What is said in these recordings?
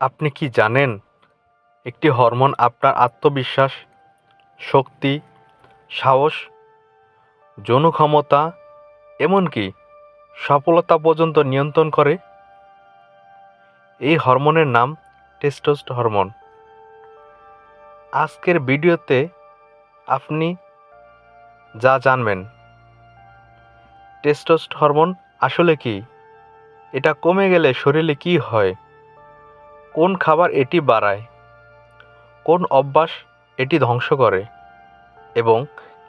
আপনি কি জানেন একটি হরমোন আপনার আত্মবিশ্বাস, শক্তি, সাহস, যৌন ক্ষমতা এমনকি সফলতা পর্যন্ত নিয়ন্ত্রণ করে? এই হরমোনের নাম টেস্টোস্টেরন। আজকের ভিডিওতে আপনি যা জানবেন, টেস্টোস্টেরন আসলে কি, এটা কমে গেলে শরীরে কি হয়, কোন খাবার এটি বাড়ায়, কোন অভ্যাস এটি ধ্বংস করে এবং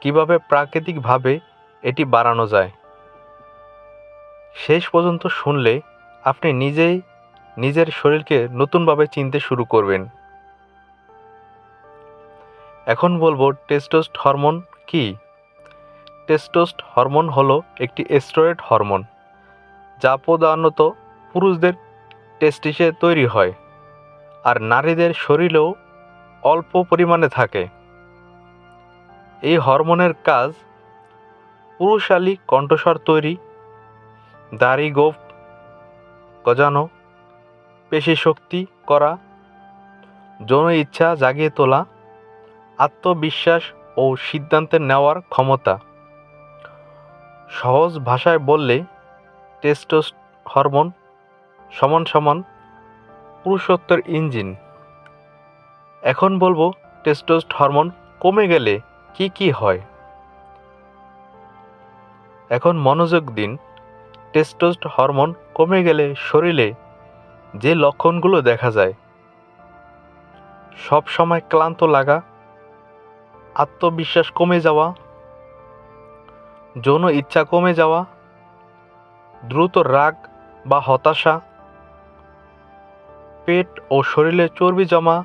কিভাবে প্রাকৃতিকভাবে এটি বাড়ানো যায়। শেষ পর্যন্ত শুনলে আপনি নিজেই নিজের শরীরকে নতুনভাবে চিনতে শুরু করবেন। এখন বলবো টেস্টোস্টেরন কি। টেস্টোস্টেরন হলো একটি স্টেরয়েড হরমোন যা প্রধানত পুরুষদের টেস্টিসে তৈরি হয় আর নারীদের শরীরেও অল্প পরিমাণে থাকে। এই হরমোনের কাজ পুরুষালী কণ্ঠস্বর তৈরি, দাড়ি গোঁফ গজানো, পেশি শক্তি করা, যৌন ইচ্ছা জাগিয়ে তোলা, আত্মবিশ্বাস ও সিদ্ধান্ত নেওয়ার ক্ষমতা। সহজ ভাষায় বললে টেস্টোস্টেরন সমান পুরুষত্বের ইঞ্জিন। এখন বলবো টেস্টোস্টেরন কমে গেলে কি কি হয়। এখন মনোযোগ দিন। টেস্টোস্টেরন কমে গেলে শরীরে যে লক্ষণগুলো দেখা যায়: সব সময় ক্লান্ত লাগা, আত্মবিশ্বাস কমে যাওয়া, যৌন ইচ্ছা কমে যাওয়া, দ্রুত রাগ বা হতাশা, পেট ও শরীরে চর্বি জমা,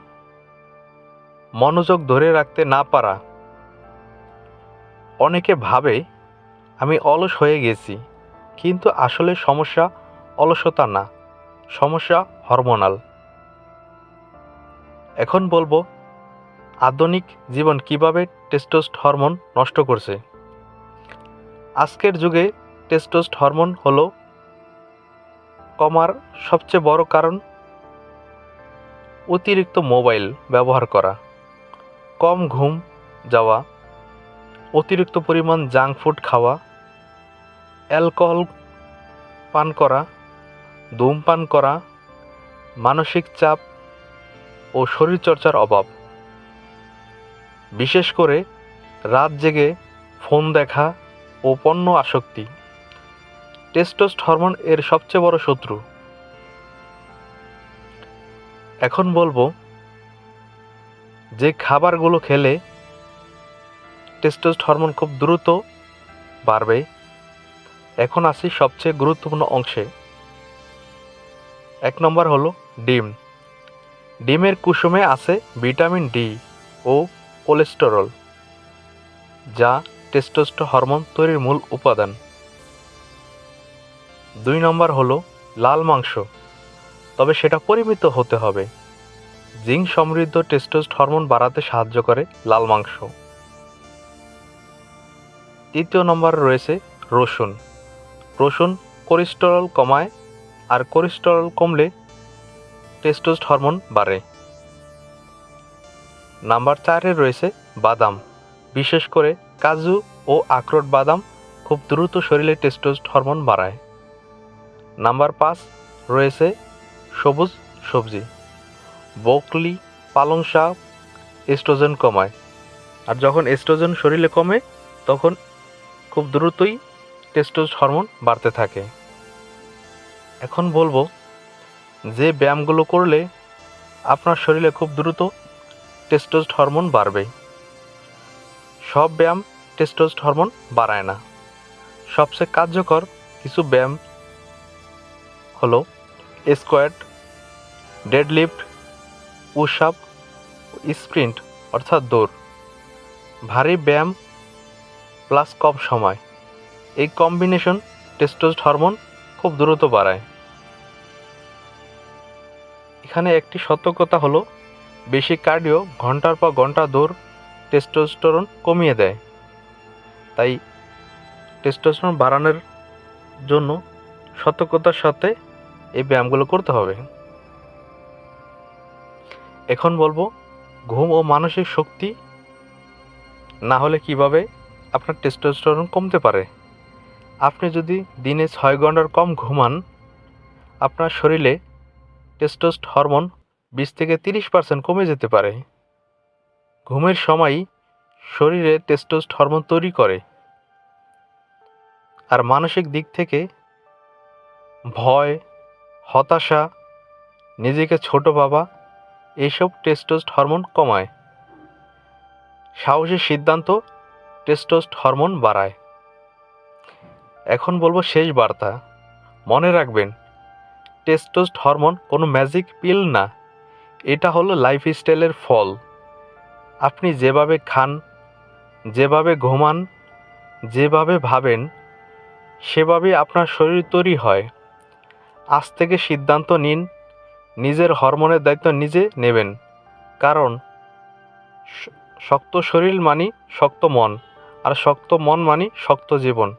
মনোযোগ ধরে রাখতে না পারা। অনেকে ভাবে আমি অলস হয়ে গেছি, কিন্তু আসলে সমস্যা অলসতা না, সমস্যা হরমোনাল। এখন বলবো আধুনিক জীবন কিভাবে টেস্টোস্টেরন নষ্ট করছে। আজকের যুগে টেস্টোস্টেরন হলো কমার সবচেয়ে বড় কারণ অতিরিক্ত মোবাইল ব্যবহার করা, কম ঘুম যাওয়া, অতিরিক্ত পরিমাণ জাঙ্ক ফুড খাওয়া, অ্যালকোহল পান করা, ধূমপান করা, মানসিক চাপ ও শরীরচর্চার অভাব। বিশেষ করে রাত জেগে ফোন দেখা ও পণ্য আসক্তি টেস্টোস্টেরন এর সবচেয়ে বড় শত্রু। এখন বলবো যে খাবারগুলো খেলে টেস্টোস্টেরন খুব দ্রুত বাড়বে। এখন আসি সবচেয়ে গুরুত্বপূর্ণ অংশে। 1 নম্বর হলো ডিম। ডিমের কুসুমে আছে ভিটামিন ডি ও কোলেস্টেরল, যা টেস্টোস্টেরন তৈরির মূল উপাদান। 2 নম্বর হলো লাল মাংস, তবে সেটা পরিমিত হতে হবে। জিঙ্ক সমৃদ্ধ টেস্টোস্টেরন বাড়াতে সাহায্য করে লাল মাংস। 3 নম্বরে রয়েছে রসুন। রসুন কোলেস্টেরল কমায়, আর কোলেস্টেরল কমলে টেস্টোস্টেরন বাড়ে। নাম্বার 4-এ রয়েছে বাদাম, বিশেষ করে কাজু ও আখরোট বাদাম খুব দ্রুত শরীরে টেস্টোস্টেরন বাড়ায়। নাম্বার 5 রয়েছে সবুজ সবজি, ব্রোকলি, পালং শাক এস্ট্রোজেন কমায়, আর যখন এস্ট্রোজেন শরীরে কমে তখন খুব দ্রুতই টেস্টোস্টেরন বাড়তে থাকে। এখন বলবো যে ব্যায়ামগুলো করলে আপনার শরীরে খুব দ্রুত টেস্টোস্টেরন বাড়বে। সব ব্যায়াম টেস্টোস্টেরন বাড়ায় না। সবচেয়ে কার্যকর কিছু ব্যায়াম হলো squat, deadlift, push up, sprint অর্থাৎ দৌড়। ভারী ব্যায়াম প্লাস কম সময়, এই কম্বিনেশন টেস্টোস্টেরন খুব দ্রুত বাড়ায়। এখানে একটি সতর্কতা হলো বেশি কার্ডিও, ঘন্টার পর ঘন্টা দৌড় টেস্টোস্টেরন কমিয়ে দেয়। তাই টেস্টোস্টেরন বাড়ানোর জন্য সতর্কতার সাথে এই ব্যায়ামগুলো করতে হবে। এখন বলবো ঘুম ও মানসিক শক্তি না হলে কিভাবে আপনার টেস্টোস্টেরন কমতে পারে। আপনি যদি দিনে 6 ঘন্টার কম ঘুমান, আপনার শরীরে টেস্টোস্ট হরমোন 20 থেকে 30% কমে যেতে পারে। ঘুমের সময়ই শরীরে টেস্টোস্ট হরমোন তৈরি করে। আর মানসিক দিক থেকে ভয়, হতাশা, নিজেকে ছোট ভাবা এইসব টেস্টোস্ট হরমোন কমায়। সাহসী সিদ্ধান্ত টেস্টোস্ট হরমোন বাড়ায়। এখন বলবো শেষ বার্তা, মনে রাখবেন টেস্টোস্ট হরমোন কোনো ম্যাজিক পিল না, এটা হলো লাইফস্টাইলের ফল। আপনি যেভাবে খান, যেভাবে ঘুমান, যেভাবে ভাবেন, সেভাবেই আপনার শরীর তৈরি হয়। আজ থেকে সিদ্ধান্ত নিন, নিজের হরমোনের দায়িত্ব নিজে নেবেন। কারণ শক্ত শরীর মানেই শক্ত মন, আর শক্ত মন মানেই শক্ত জীবন।